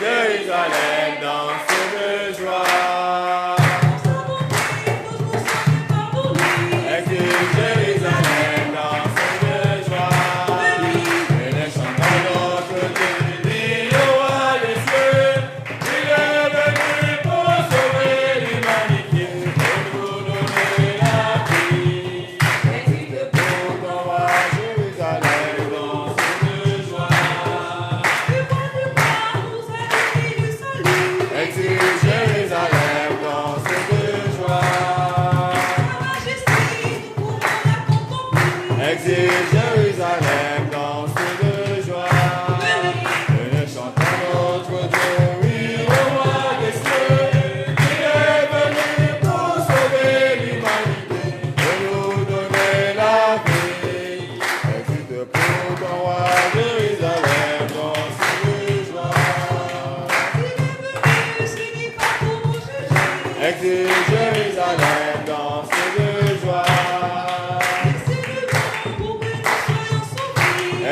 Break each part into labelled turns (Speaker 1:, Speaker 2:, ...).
Speaker 1: Jérusalem danse de joie. Exil Jérusalem danse de joie. Et les chanteurs d'autres Dieu, le roi des cieux, il est venu pour sauver l'humanité et nous donner la vie. Exil pour ton roi Jérusalem danse de joie. Exil Jérusalem danse de joie. Exil Jérusalem danse de joie. Venez chanter notre Dieu, oui, le roi des cieux. Il est venu pour sauver l'humanité et nous donner la vie. Exil pour ton roi Jérusalem danse de joie. Exil Jérusalem danse de joie.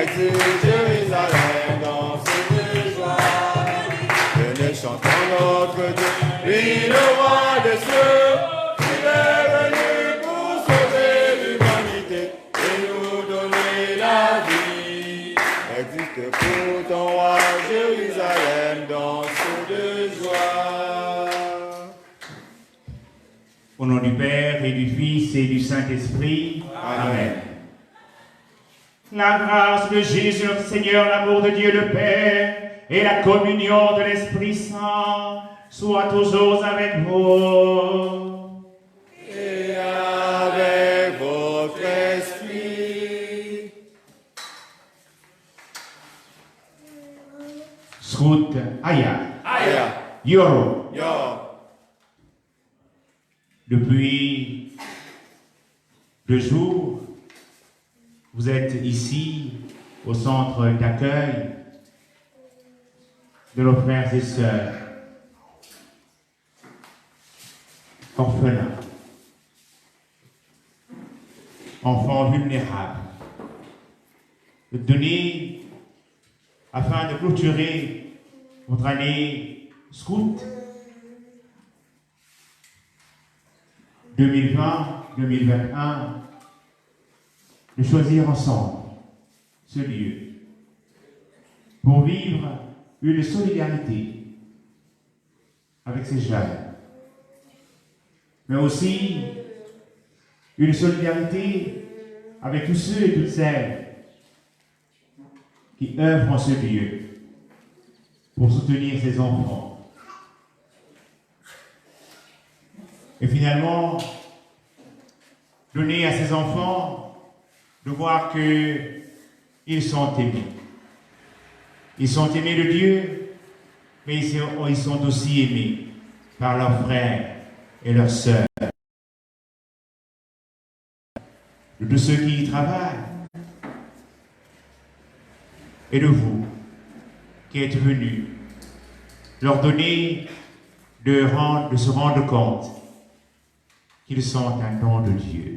Speaker 1: Exil Jérusalem danse de joie. Venez chantons notre Dieu, lui le roi des cieux. Il est venu pour sauver l'humanité et nous donner la vie. Existe pour ton roi Jérusalem danse de joie.
Speaker 2: Au nom du Père et du Fils et du Saint-Esprit. Amen. La grâce de Jésus notre Seigneur, l'amour de Dieu le Père et la communion de l'Esprit Saint soient toujours avec vous.
Speaker 1: Et avec votre esprit.
Speaker 2: Scout Aya,
Speaker 1: Aya,
Speaker 2: Yoro.
Speaker 1: yo,
Speaker 2: Depuis 2 jours, vous êtes ici au centre d'accueil de nos frères et sœurs orphelins, enfants vulnérables, donner afin de clôturer votre année scout 2020-2021, de choisir ensemble ce lieu pour vivre une solidarité avec ces jeunes, mais aussi une solidarité avec tous ceux et toutes celles qui œuvrent en ce lieu pour soutenir ces enfants. Et finalement, donner à ces enfants de voir qu'ils sont aimés. Ils sont aimés de Dieu, mais ils sont aussi aimés par leurs frères et leurs sœurs. De tous ceux qui y travaillent. Et de vous qui êtes venus leur donner de se rendre compte qu'ils sont un don de Dieu.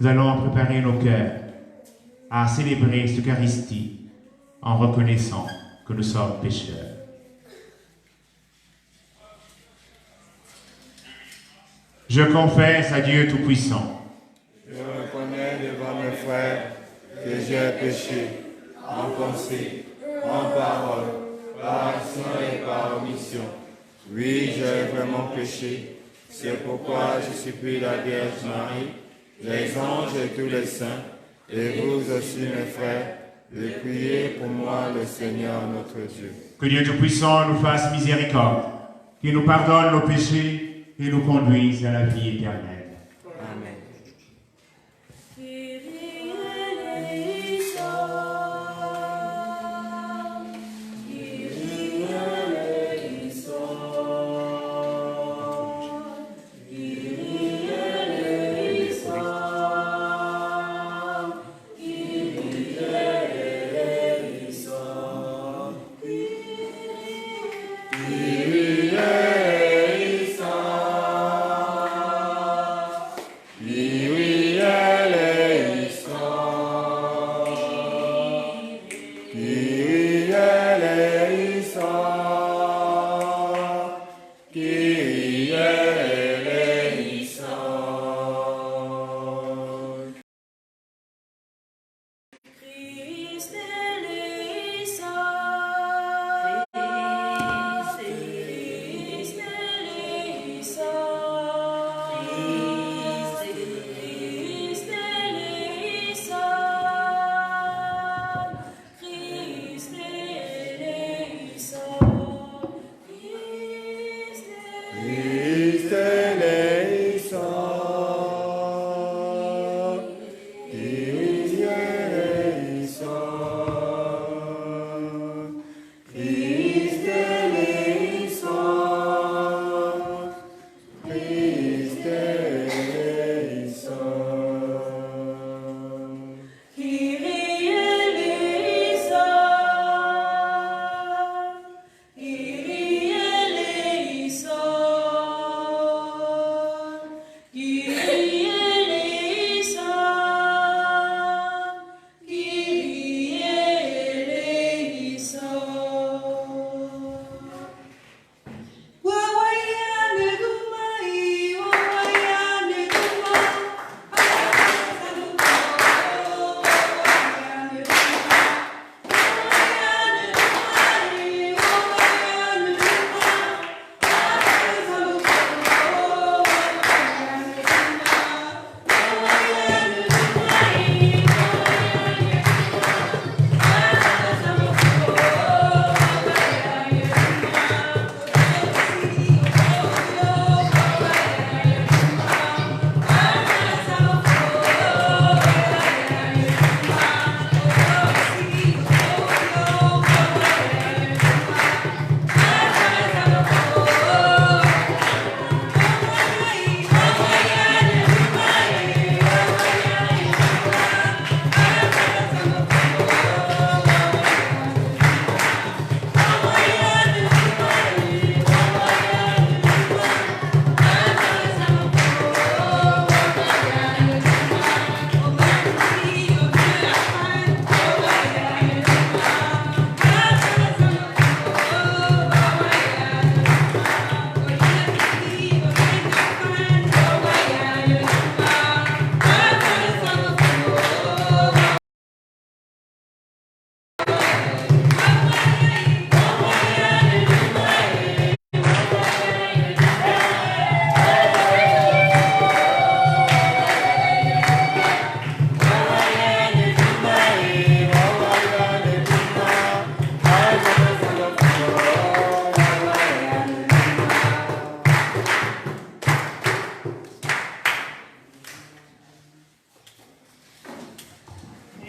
Speaker 2: Nous allons préparer nos cœurs à célébrer cette Eucharistie en reconnaissant que nous sommes pécheurs. Je confesse à Dieu Tout-Puissant.
Speaker 1: je reconnais devant mes frères que j'ai péché en pensée, en parole, par action et par omission. Oui, j'ai vraiment péché. C'est pourquoi je supplie la Vierge Marie, les anges et tous les saints, et vous aussi mes frères, de prier pour moi le Seigneur notre Dieu.
Speaker 2: Que Dieu Tout-Puissant nous fasse miséricorde, qu'il nous pardonne nos péchés et nous conduise à la vie éternelle.
Speaker 1: Amen.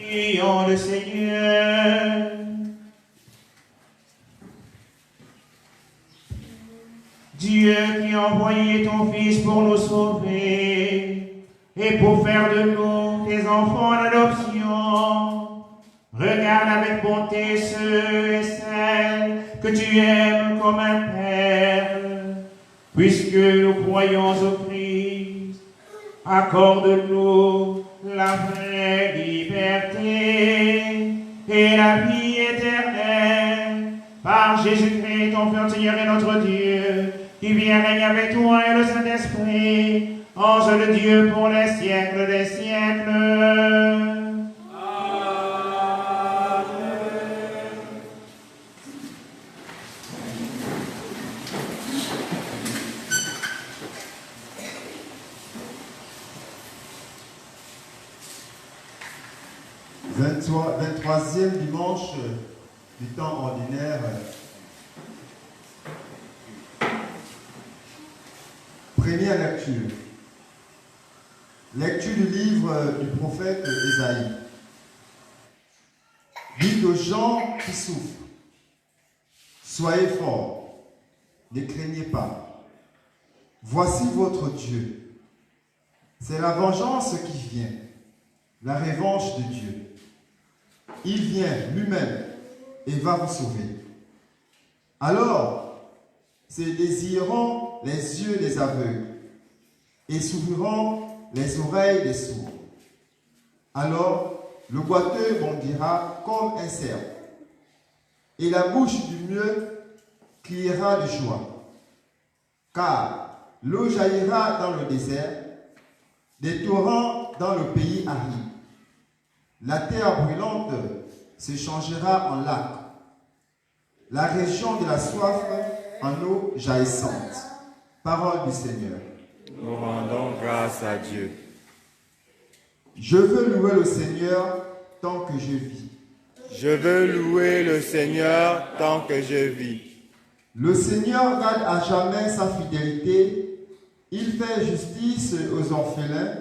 Speaker 2: Prions le Seigneur. Dieu qui a envoyé ton Fils pour nous sauver et pour faire de nous tes enfants d'adoption, regarde avec bonté ceux et celles que tu aimes comme un Père. Puisque nous croyons au Christ, accorde-nous la vraie liberté et la vie éternelle par Jésus-Christ, ton Fils, Seigneur et notre Dieu, qui vient régner avec toi et le Saint-Esprit, ange de Dieu pour les siècles des siècles.
Speaker 3: 23e dimanche du temps ordinaire. Première lecture. Lecture du livre du prophète Ésaïe. Dites aux gens qui souffrent, soyez forts, ne craignez pas. Voici votre Dieu. C'est la vengeance qui vient, la revanche de Dieu. Il vient lui-même et va vous sauver. Alors, se désireront les yeux des aveugles et s'ouvriront les oreilles des sourds. Alors, le boiteux bondira comme un cerf, et la bouche du mieux criera de joie. Car l'eau jaillira dans le désert, des torrents dans le pays aride. La terre brûlante se changera en lac, la région de la soif en eau jaillissante. Parole du Seigneur.
Speaker 1: Nous rendons grâce à Dieu.
Speaker 3: Je veux louer le Seigneur tant que je vis.
Speaker 1: Je veux louer le Seigneur tant que je vis.
Speaker 3: Le Seigneur garde à jamais sa fidélité. Il fait justice aux orphelins,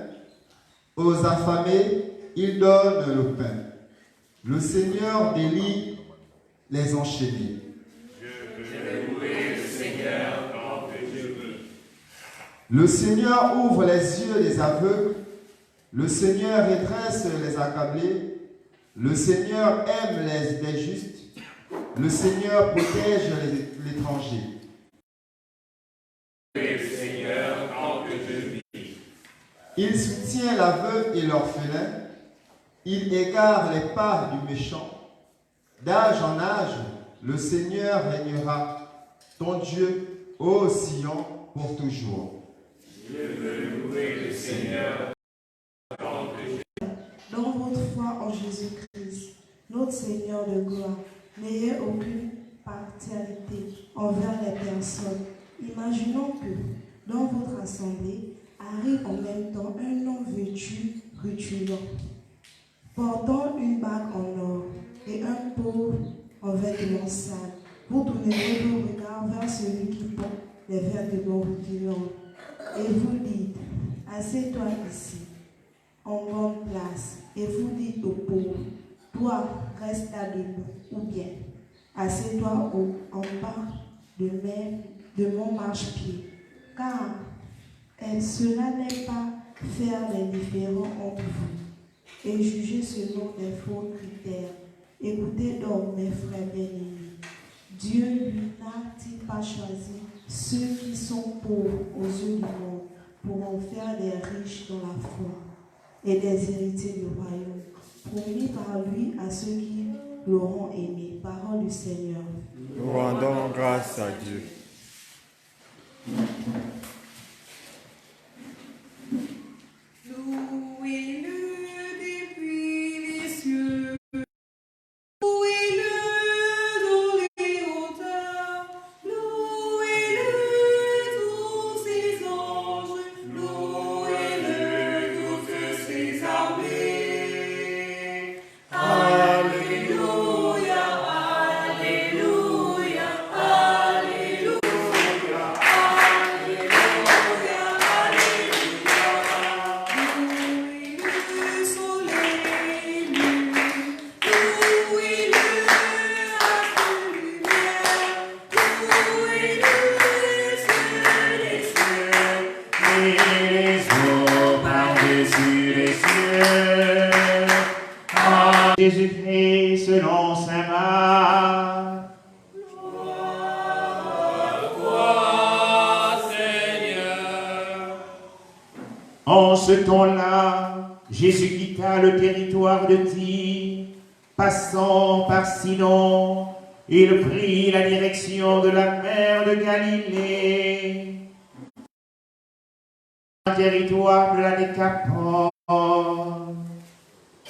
Speaker 3: aux affamés, il donne le pain. Le Seigneur délie les enchaînés.
Speaker 2: Je veux louer le Seigneur tant que je veux.
Speaker 3: Le Seigneur ouvre les yeux des aveugles. Le Seigneur redresse les accablés. Le Seigneur aime les justes. Le Seigneur protège l'étranger.
Speaker 2: Le Seigneur tant que je vis.
Speaker 3: Il soutient la veuve et l'orphelin. Il égare les pas du méchant. D'âge en âge, le Seigneur régnera. Ton Dieu, ô Sion, pour toujours.
Speaker 2: Je veux louer le Seigneur tant que je vis.
Speaker 4: Dans votre foi en Jésus-Christ, notre Seigneur de gloire, n'ayez aucune partialité envers les personnes. Imaginons que dans votre assemblée arrive en même temps un homme vêtu rutilant, portant une bague en or et un pauvre en vêtements sales. Vous tournerez vos regards vers celui qui porte les vêtements rutilants et vous dites, assieds-toi ici, en bonne place, et vous dites aux pauvres, toi, reste là debout, ou bien, assieds-toi en bas de mon marchepied, car cela n'est pas faire les différends entre vous, et juger selon les faux critères. Écoutez donc, mes frères bien-aimés, Dieu n'a-t-il pas choisi ceux qui sont pauvres aux yeux du monde pour en faire des riches dans la foi et des héritiers du royaume, promis par lui à ceux qui l'auront aimé. Parole du Seigneur.
Speaker 1: Nous rendons grâce à Dieu.
Speaker 5: Louez-le depuis les cieux, louez-le dans les hauteurs, louez-le tous ses anges, louez-le toutes ses armées. Alléluia, Alléluia, Alléluia, Alléluia, Alléluia. Louez le soleil, louez
Speaker 2: les cieux. En Jésus-Christ selon saint Marc. En ce temps-là, Jésus quitta le territoire de Tyr, passant par Sidon, il prit la direction de la mer de Galilée, un territoire de la Décapole.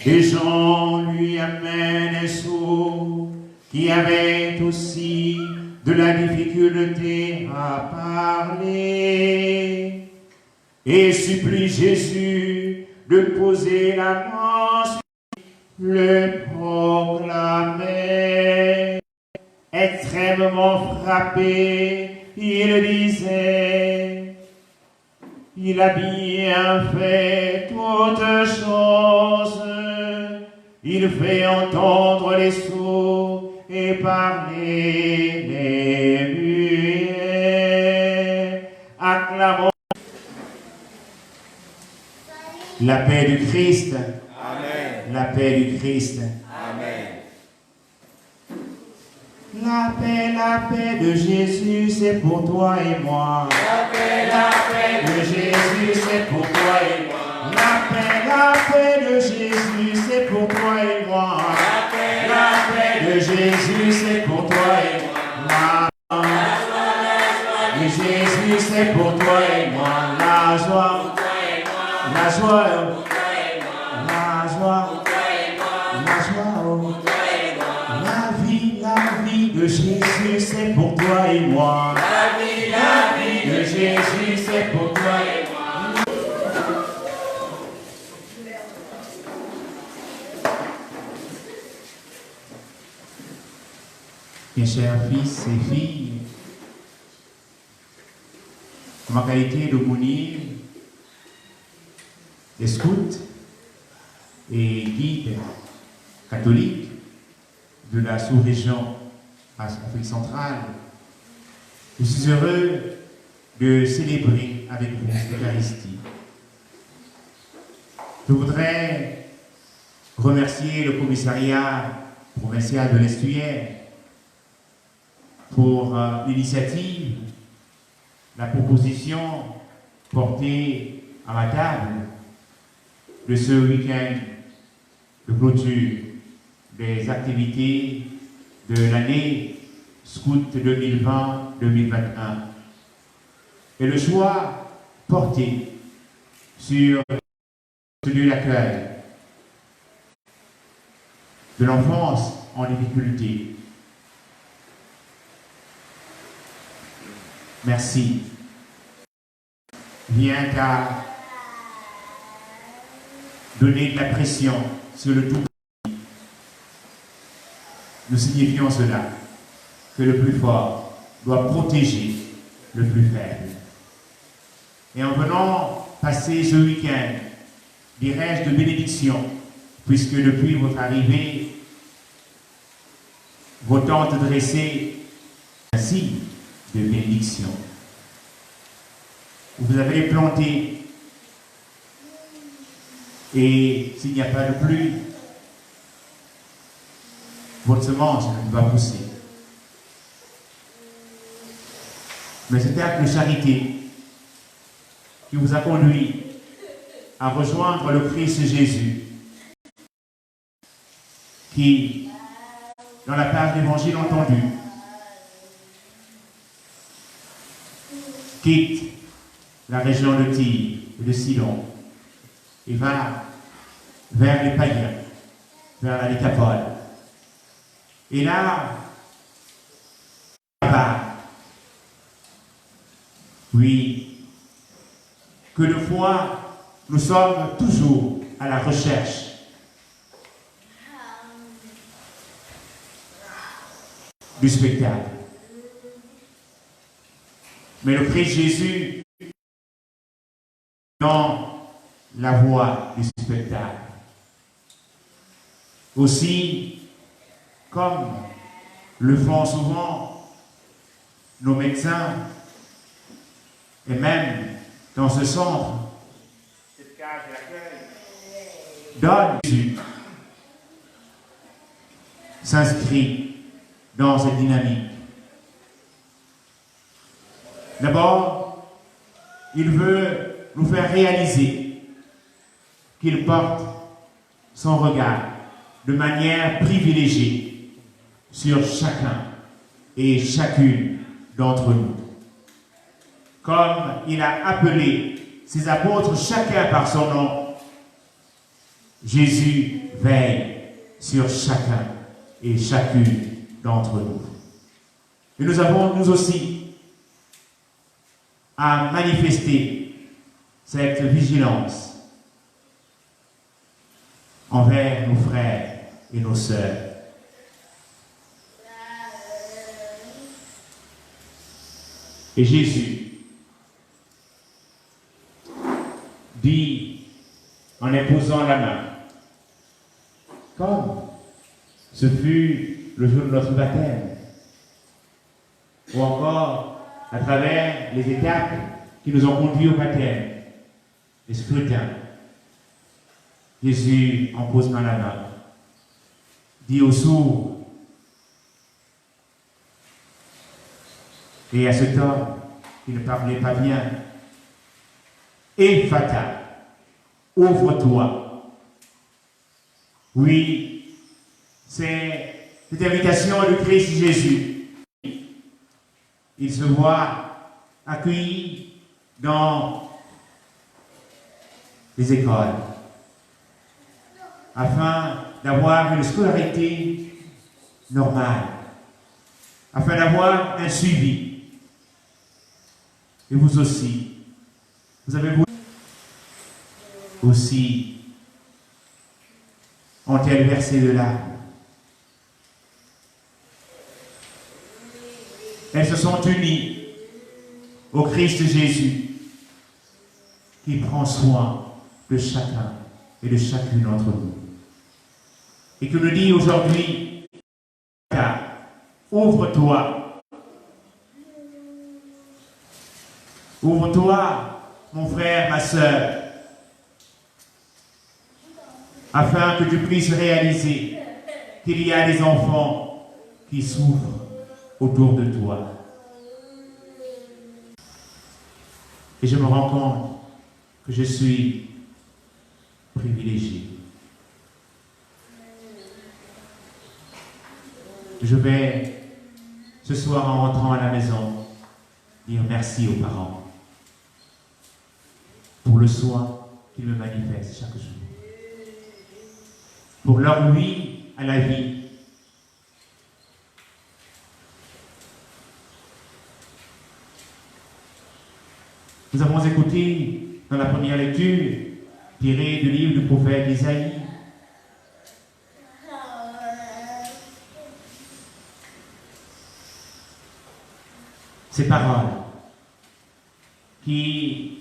Speaker 2: Des gens lui amènent sourds, qui avaient aussi de la difficulté à parler, et supplie Jésus de poser la main sur le proclamait. Extrêmement frappé, il disait: il a bien fait toutes choses, il fait entendre les sourds et parler les muets. Acclamons la paix du Christ.
Speaker 1: Amen.
Speaker 2: La paix du Christ.
Speaker 1: Amen.
Speaker 2: La paix de Jésus, c'est pour toi et moi. La paix de Jésus, c'est pour toi et moi. La paix de Jésus, c'est pour toi et moi. La paix de Jésus, c'est pour toi et moi. De Jésus, c'est pour toi et moi. La joie, la joie, la joie, la joie. La vie de Jésus, c'est pour toi et moi. La vie de Jésus, c'est pour toi et moi. Mes chers fils et filles, en ma qualité de mounir, des scouts et guides catholiques de la sous-région Afrique centrale, je suis heureux de célébrer avec vous l'Eucharistie. Je voudrais remercier le commissariat provincial de l'Estuaire pour l'initiative, la proposition portée à ma table de ce week-end de clôture des activités de l'année Scout 2020-2021 et le choix porté sur celui d'accueil de l'enfance en difficulté. Merci. Vient à donner de la pression sur le tout. Nous signifions cela, que le plus fort doit protéger le plus faible. Et en venant passer ce week-end, dirais-je, de bénédiction, puisque depuis votre arrivée, vos tentes dressées un signe de bénédiction. Vous avez planté, et s'il n'y a pas de pluie, votre semence va pousser. Mais cet acte de charité qui vous a conduit à rejoindre le Christ Jésus, qui, dans la page d'évangile entendue, quitte la région de Tyr et de Sidon et va vers les païens, vers la Décapole. Et là, oui, que de fois, nous sommes toujours à la recherche du spectacle. Mais le Christ Jésus dans la voie du spectacle. Aussi, comme le font souvent nos médecins, et même dans ce centre, cette cage d'accueil, donne Jésus s'inscrit dans cette dynamique. D'abord, il veut nous faire réaliser qu'il porte son regard de manière privilégiée sur chacun et chacune d'entre nous. Comme il a appelé ses apôtres chacun par son nom, Jésus veille sur chacun et chacune d'entre nous. Et nous avons, nous aussi, à manifester cette vigilance envers nos frères et nos sœurs. Et Jésus dit, en imposant la main, comme ce fut le jour de notre baptême, ou encore à travers les étapes qui nous ont conduits au baptême, les scrutins, Jésus en posant la main, dit aux sourds et à cet homme qui ne parlait pas bien, Ephphatha, ouvre-toi. Oui, c'est cette invitation du Christ Jésus. Il se voit accueilli dans les écoles afin d'avoir une scolarité normale, afin d'avoir un suivi. Et vous aussi, vous avez aussi ont-elles versé de larmes. Elles se sont unies au Christ Jésus qui prend soin de chacun et de chacune d'entre nous. Et qui nous dit aujourd'hui, ouvre-toi. Ouvre-toi, mon frère, ma sœur, afin que tu puisses réaliser qu'il y a des enfants qui souffrent autour de toi. Et je me rends compte que je suis privilégié. Je vais, ce soir en rentrant à la maison, dire merci aux parents pour le soin qu'ils me manifestent chaque jour, pour leur oui à la vie. Nous avons écouté dans la première lecture, tirée du livre du prophète Isaïe, ces paroles qui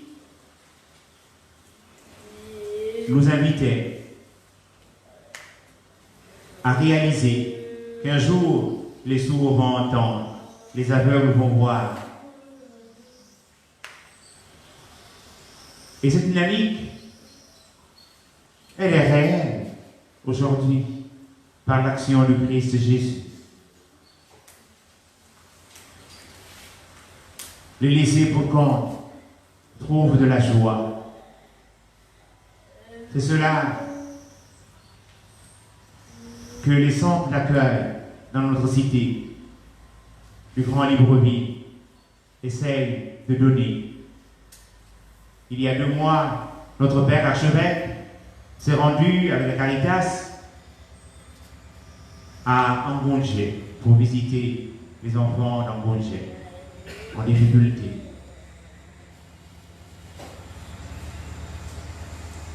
Speaker 2: nous invitaient à réaliser qu'un jour les sourds vont entendre, les aveugles vont voir. Et cette dynamique, elle est réelle aujourd'hui par l'action du Christ Jésus. Les laissés pour compte trouvent de la joie. C'est cela que les centres d'accueil dans notre cité, du Grand Libreville, essayent de donner. Il y a 2 mois, notre père archevêque s'est rendu avec la Caritas à Ambongé pour visiter les enfants d'Ambongé en difficulté.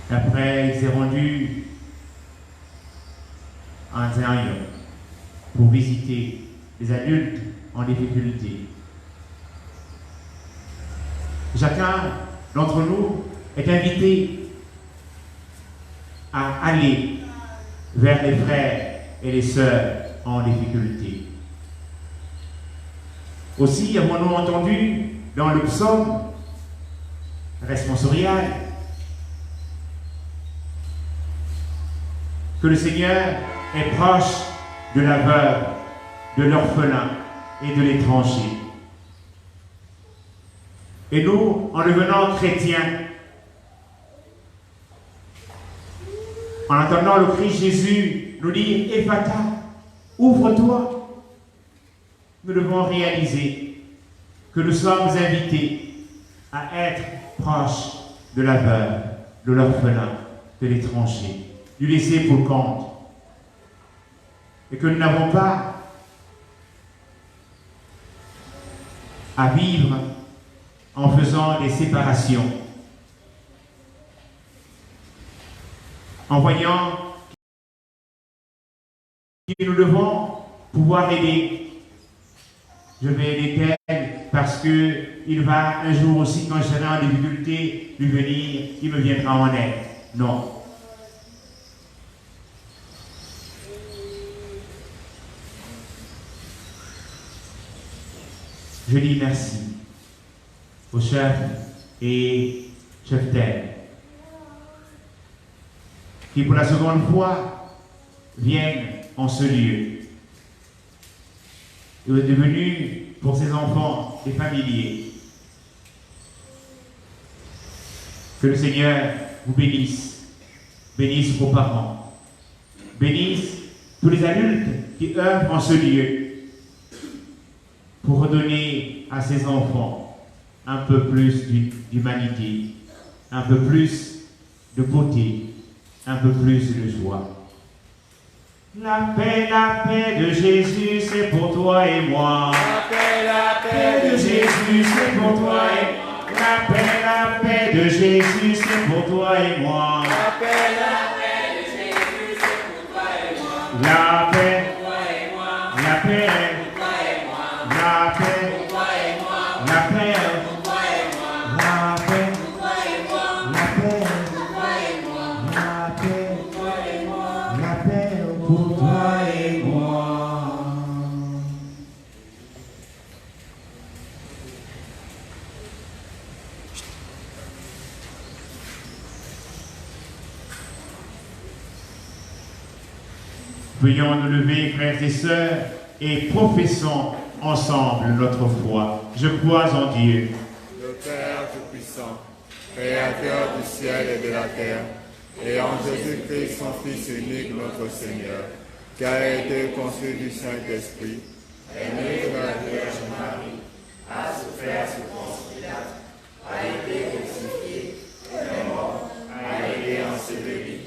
Speaker 2: Après, il s'est rendu à Zéanium pour visiter les adultes en difficulté. Chacun d'entre nous est invité à aller vers les frères et les sœurs en difficulté. Aussi avons-nous entendu dans le psaume responsorial que le Seigneur est proche de la veuve, de l'orphelin et de l'étranger. Et nous, en devenant chrétiens, en entendant le Christ Jésus nous dire « Ephata, ouvre-toi », nous devons réaliser que nous sommes invités à être proches de la veuve, de l'orphelin, de l'étranger, du laissé pour compte. Et que nous n'avons pas à vivre en faisant des séparations, en voyant que nous devons pouvoir aider. Je vais aider tel parce qu'il va un jour aussi, quand je serai en difficulté, lui venir, il me viendra en aide. Non. Je dis merci au chef et chef tel qui pour la seconde fois viennent en ce lieu. Il est devenu pour ses enfants des familiers. Que le Seigneur vous bénisse, bénisse vos parents, bénisse tous les adultes qui œuvrent en ce lieu pour redonner à ses enfants un peu plus d'humanité, un peu plus de beauté, un peu plus de joie. La paix de Jésus, c'est pour toi et moi. La paix de Jésus, c'est pour toi et moi. La paix de Jésus, c'est pour toi et moi. La paix de Jésus, c'est pour toi et moi. La paix, la paix, la paix, la paix, la paix, la paix pour toi et moi. Veuillons nous lever, frères et sœurs, et professons ensemble notre foi. Je crois en Dieu,
Speaker 1: le Père Tout-Puissant, Créateur du ciel et de la terre, et en Jésus-Christ, son Fils unique, notre Seigneur, qui a été conçu du Saint-Esprit, est né de la Vierge Marie, a souffert sous Ponce Pilate, a été crucifié, est mort, a été enseveli,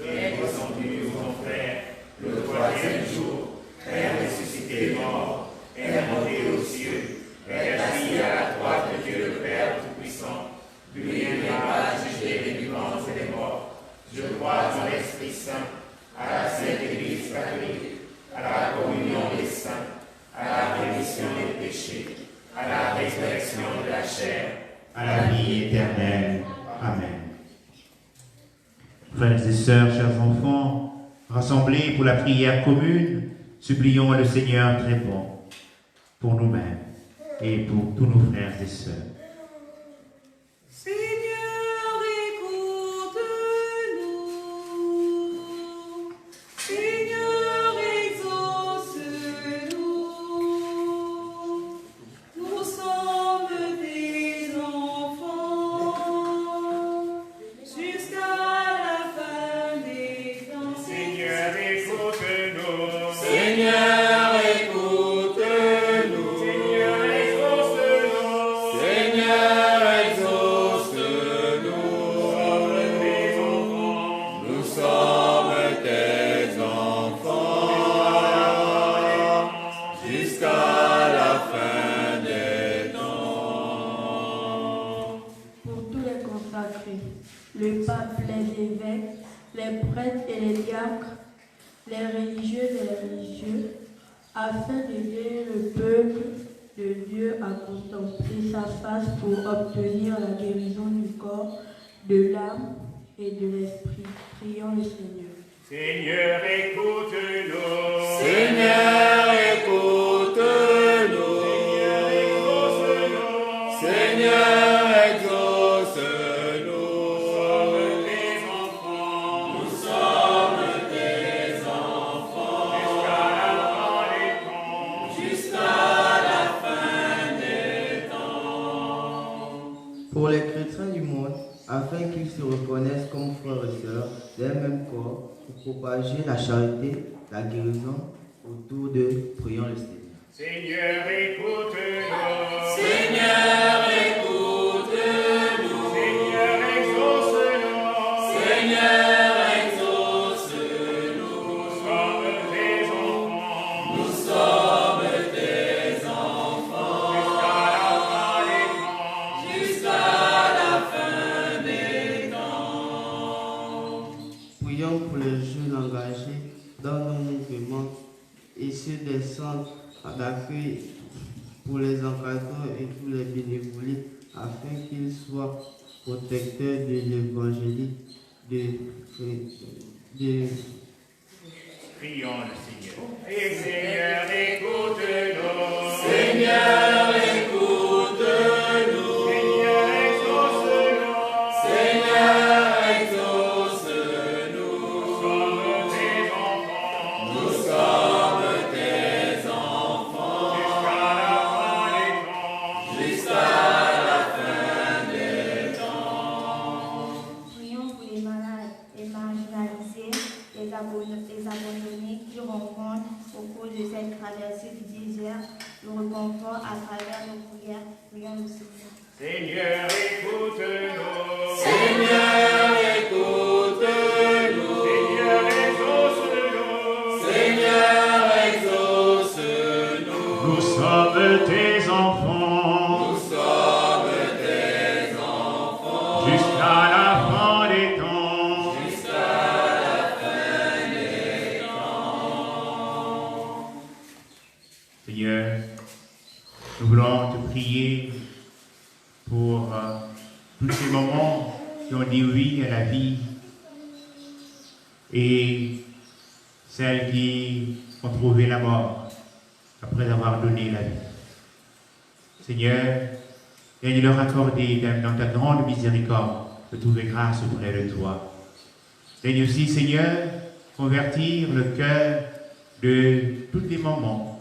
Speaker 1: est descendu aux enfers, le troisième jour, est ressuscité mort, est monté aux cieux, est assis à la droite de Dieu le Père Tout-Puissant, lui viendra juger les vivants et les morts. Je crois en l'Esprit Saint, à la Sainte Église catholique, à la communion des saints, à la rémission des péchés, à la résurrection de la chair,
Speaker 2: à la vie éternelle. Amen. Frères et sœurs, chers enfants, rassemblés pour la prière commune, supplions le Seigneur très bon pour nous-mêmes et pour tous nos frères et sœurs.
Speaker 5: Seigneur, écoute-nous. Seigneur, exauce-nous. Nous sommes tes enfants jusqu'à la fin des temps.
Speaker 2: Seigneur, écoute-nous.
Speaker 1: Seigneur, écoute-nous.
Speaker 2: Seigneur, exauce-nous.
Speaker 1: Seigneur, exauce-nous. Nous sommes tes enfants jusqu'à la fin des temps.
Speaker 6: Pour tous les consacrés, le pape, les évêques, les prêtres et les diacres, les religieuses et les religieux, afin d'aider le peuple de Dieu à contempler sa face pour obtenir la guérison du corps, de l'âme et de l'esprit. Prions le Seigneur.
Speaker 2: Seigneur, écoute-nous.
Speaker 1: Seigneur, écoute-nous. Seigneur, exauce-nous. Nous sommes tes
Speaker 7: se reconnaissent comme frères et sœurs d'un même corps pour propager la charité, la guérison autour d'eux. Prions le Seigneur.
Speaker 2: Seigneur, écoute-nous.
Speaker 5: Seigneur, écoute-nous.
Speaker 2: Seigneur, exauce-nous.
Speaker 5: Seigneur, exauce-nous.
Speaker 2: Nous sommes tes enfants.
Speaker 5: Jusqu'à la fin des temps.
Speaker 7: Prions pour les jeunes engagés dans nos mouvements et ceux des centres d'accueil pour les encadreurs et tous les bénévoles afin qu'ils soient protecteurs de l'évangile
Speaker 2: Prions le Seigneur. Et Seigneur, écoute-nous.
Speaker 5: Seigneur, écoute-nous.
Speaker 2: Seigneur, exauce-nous.
Speaker 5: Seigneur, exauce-nous.
Speaker 2: Nous sommes tes enfants.
Speaker 5: Nous sommes tes enfants.
Speaker 2: Jusqu'à la fin des temps.
Speaker 6: Prions pour les malades, les marginalisés, les abandonnés qui rencontrent au cours de cette traversée du désert le réconfort à travers nos prières. Prions le Seigneur.
Speaker 2: Seigneur, écoute-nous.
Speaker 5: Seigneur, écoute-nous.
Speaker 2: Seigneur, exauce-nous.
Speaker 5: Seigneur, exauce-nous.
Speaker 2: Nous sommes tes enfants.
Speaker 5: Nous sommes tes enfants.
Speaker 2: Jusqu'à la fin des temps.
Speaker 5: Jusqu'à la fin des temps.
Speaker 2: Seigneur, nous voulons te prier pour tous ces moments qui ont dit oui à la vie et celles qui ont trouvé la mort après avoir donné la vie. Seigneur, viens leur accorder dans ta grande miséricorde de trouver grâce auprès de toi. Viens aussi, Seigneur, convertir le cœur de tous les mamans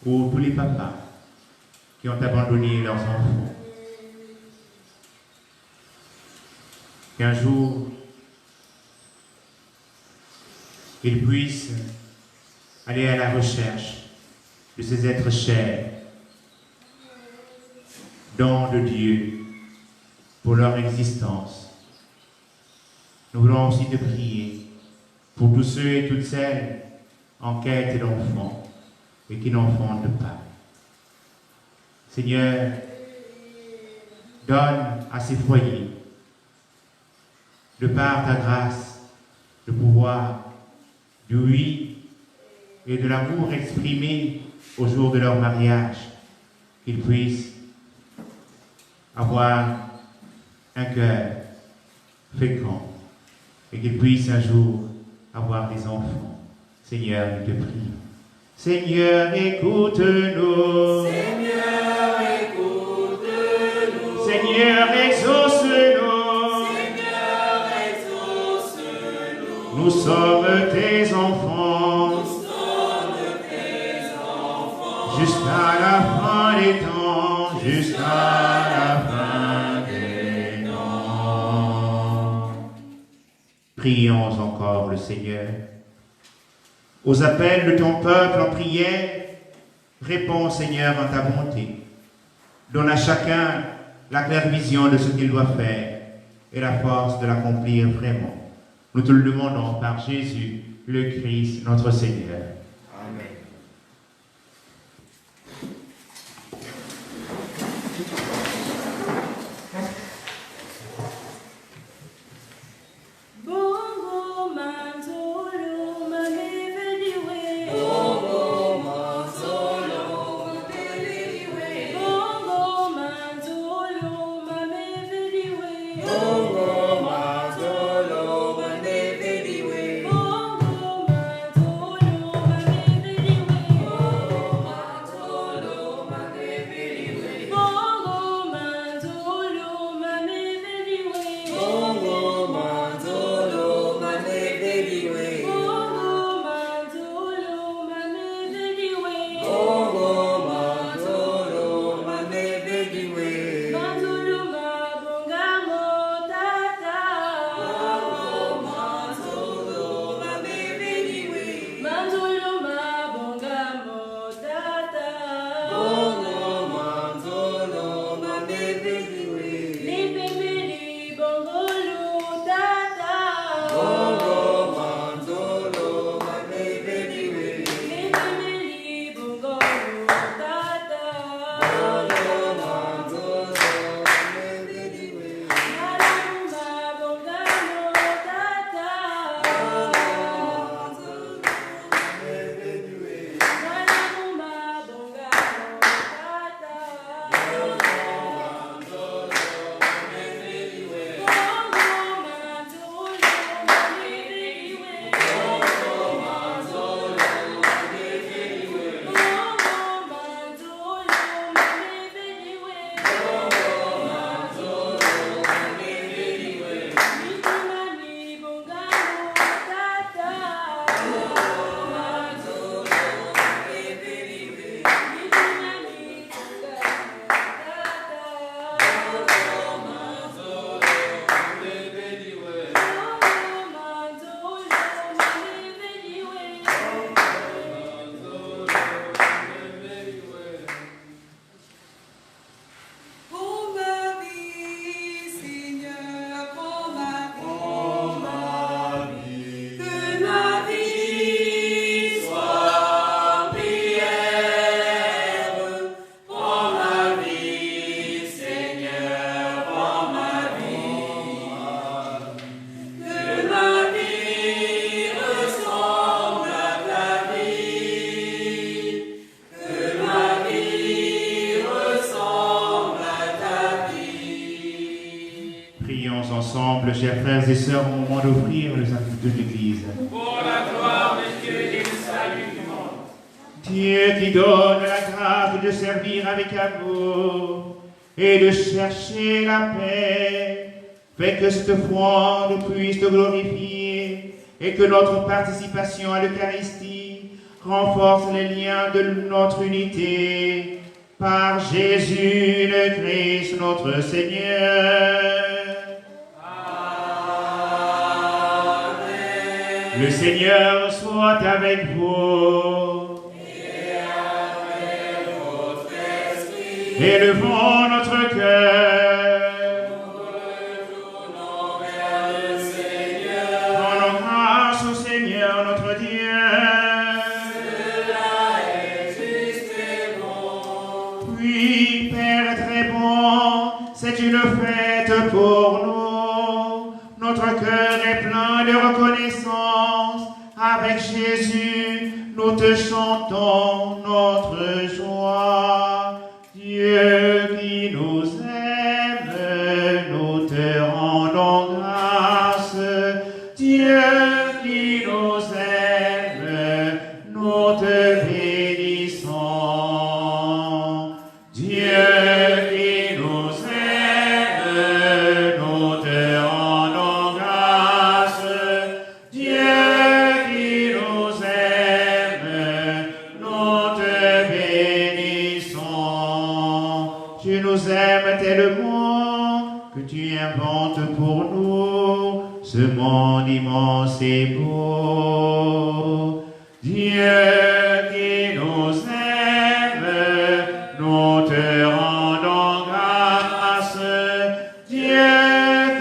Speaker 2: ou tous les papas qui ont abandonné leurs enfants. Qu'un jour, ils puissent aller à la recherche de ces êtres chers, dons de Dieu pour leur existence. Nous voulons aussi te prier pour tous ceux et toutes celles en quête d'enfants et qui n'en fondent pas. Seigneur, donne à ces foyers, de par ta grâce, le pouvoir du oui et de l'amour exprimé au jour de leur mariage, qu'ils puissent avoir un cœur fécond et qu'ils puissent un jour avoir des enfants. Seigneur, nous te prions. Seigneur, écoute-nous.
Speaker 5: Seigneur, écoute-nous.
Speaker 2: Seigneur, exauce-nous.
Speaker 5: Seigneur, exauce-nous.
Speaker 2: Nous sommes tes enfants.
Speaker 5: Nous sommes tes enfants.
Speaker 2: Jusqu'à la fin des temps. Jusqu'à la fin des temps. Prions encore le Seigneur. Aux appels de ton peuple en prière, réponds, Seigneur, en ta bonté. Donne à chacun la claire vision de ce qu'il doit faire et la force de l'accomplir vraiment. Nous te le demandons par Jésus, le Christ, notre Seigneur.
Speaker 1: Amen.
Speaker 5: Bongo manzolo mameveliwe. Bongo manzolo mameveliwe. Bongo manzolo mameveliwe. Bongo manzolo mameveliwe. Bongo manzolo mameveliwe.
Speaker 2: chers frères et sœurs, au moment d'offrir le sacrement de l'Église.
Speaker 8: Pour la gloire de Dieu et le salut du monde.
Speaker 2: Dieu qui donne la grâce de servir avec amour et de chercher la paix, fait que cette offrande puisse te glorifier et que notre participation à l'Eucharistie renforce les liens de notre unité. Par Jésus le Christ, notre Seigneur. Amen. Le Seigneur soit avec vous.
Speaker 8: Et avec votre esprit.
Speaker 2: Élevons notre cœur.
Speaker 8: Nous retournons vers le Seigneur.
Speaker 2: Rendons grâce au Seigneur notre Dieu. Oui, Père très bon, c'est une fête pour nous. Notre cœur est plein de reconnaissance. Avec Jésus, nous te chantons notre joie. Dieu qui nous aime, nous te rendons grâce. Dieu qui nous aime, nous te bénissons. Dieu qui nous aime, nous te rendons grâce. Dieu qui nous aime, nous te bénissons. Tu nous aimes tellement que tu inventes pour nous ce monde immense et beau. Dieu qui nous aime, nous te rendons grâce. Dieu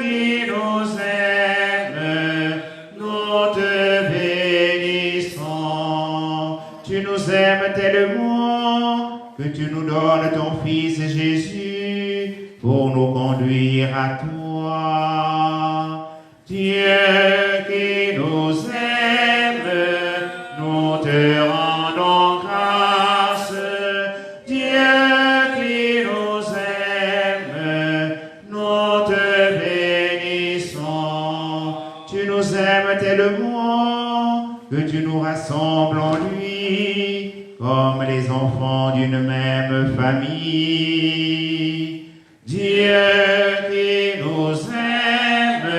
Speaker 2: qui nous aime, nous te bénissons. Tu nous aimes tellement que tu nous donnes ton Fils Jésus pour nous conduire à toi. Dieu qui nous aime, nous te rendons grâce. Dieu qui nous aime, nous te bénissons. Tu nous aimes tellement que tu nous rassembles en lui comme les enfants d'une même famille. Dieu qui nous aime,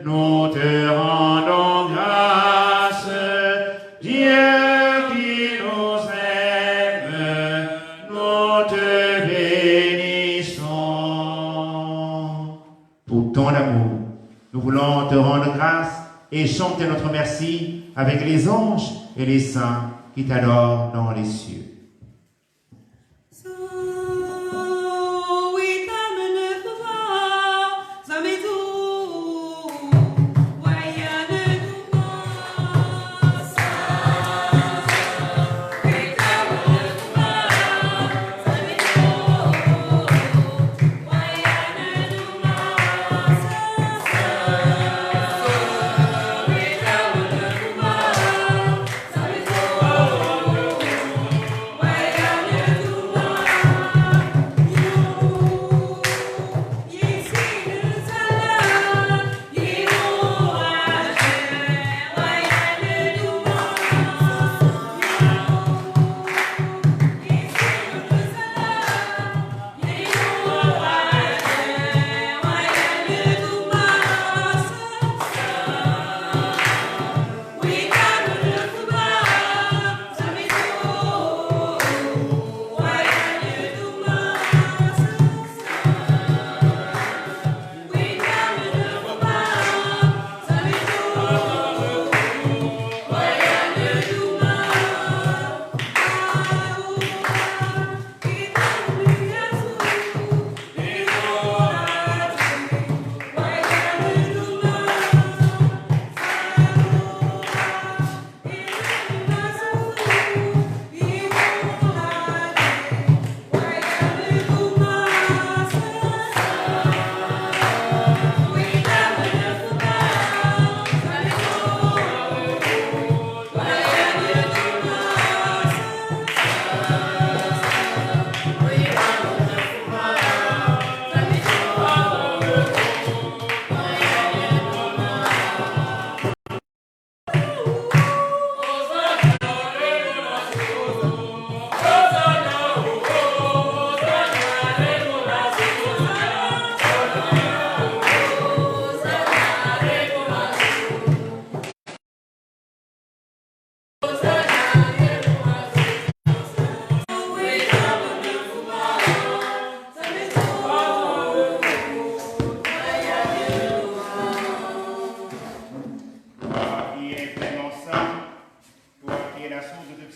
Speaker 2: nous te rendons grâce. Dieu qui nous aime, nous te bénissons. Pour ton amour, nous voulons te rendre grâce et chanter notre merci avec les anges et les saints qui t'adorent dans les cieux.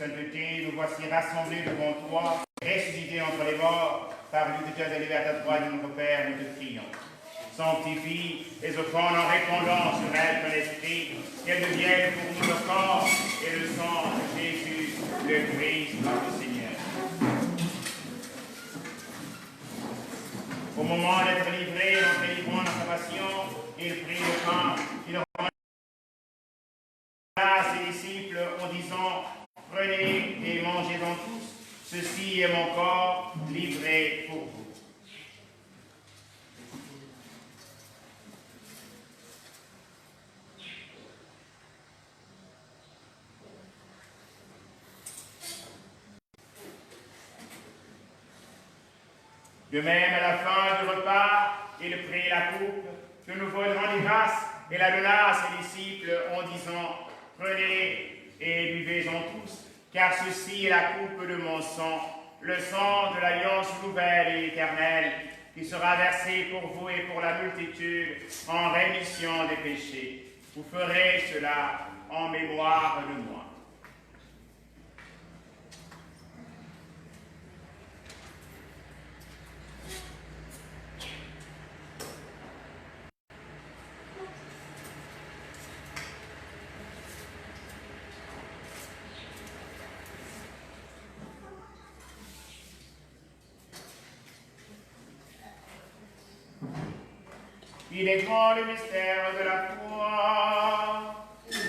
Speaker 2: sainteté, nous voici rassemblés devant toi, ressuscités entre les morts, par l'unité de libérateur de notre Père, nous te prions. Sanctifie les offrandes en répandant sur elles ton esprit, qu'elles deviennent pour nous le corps et le sang de Jésus, le Christ, notre Seigneur. Au moment d'être livré, en délivrant dans sa passion, il prit le pain, il remit à ses disciples en disant, prenez et mangez-en tous, ceci est mon corps livré pour vous. De même, à la fin du repas, il prit la coupe, de nouveau il rendit grâce et la donna à ses disciples en disant, prenez et buvez-en tous, car ceci est la coupe de mon sang, le sang de l'alliance nouvelle et éternelle, qui sera versé pour vous et pour la multitude en rémission des péchés. Vous ferez cela en mémoire de moi. Il est grand le mystère de la foi.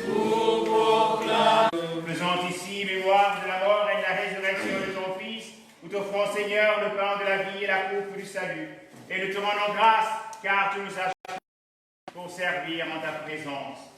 Speaker 8: Nous proclamons.
Speaker 2: Faisant ici mémoire de la mort et de la résurrection de ton Fils, nous t'offrons, Seigneur, le pain de la vie et la coupe du salut. Et nous te rendons grâce, car tu nous as choisis pour servir en ta présence.